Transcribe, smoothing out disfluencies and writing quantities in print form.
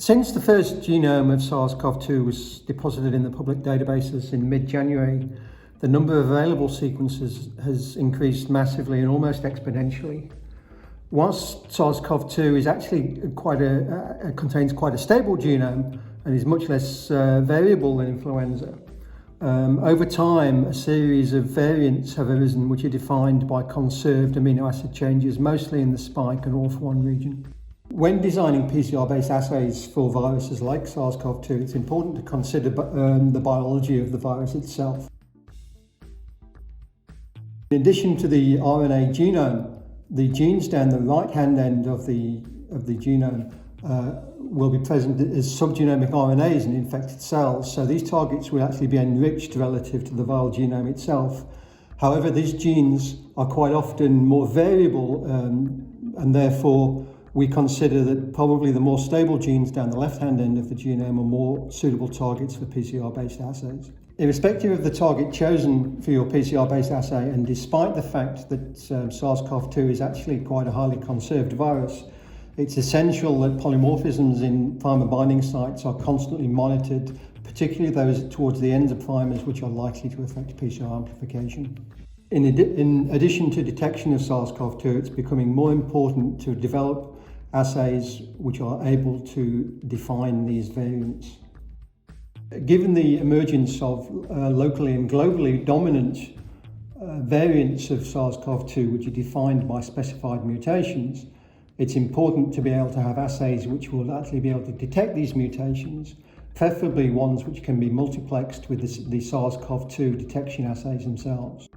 Since the first genome of SARS-CoV-2 was deposited in the public databases in mid-January, the number of available sequences has increased massively and almost exponentially. Whilst SARS-CoV-2 is actually contains quite a stable genome and is much less variable than influenza, over time a series of variants have arisen which are defined by conserved amino acid changes, mostly in the spike and ORF1 region. When designing PCR-based assays for viruses like SARS-CoV-2, it's important to consider the biology of the virus itself. In addition to the RNA genome, the genes down the right-hand end of the genome will be present as subgenomic RNAs in infected cells, so these targets will actually be enriched relative to the viral genome itself. However, these genes are quite often more variable and therefore we consider that probably the more stable genes down the left-hand end of the genome are more suitable targets for PCR-based assays. Irrespective of the target chosen for your PCR-based assay, and despite the fact that SARS-CoV-2 is actually quite a highly conserved virus, it's essential that polymorphisms in primer binding sites are constantly monitored, particularly those towards the ends of primers which are likely to affect PCR amplification. In addition to detection of SARS-CoV-2, it's becoming more important to develop assays which are able to define these variants. Given the emergence of locally and globally dominant variants of SARS-CoV-2 which are defined by specified mutations, it's important to be able to have assays which will actually be able to detect these mutations, preferably ones which can be multiplexed with the SARS-CoV-2 detection assays themselves.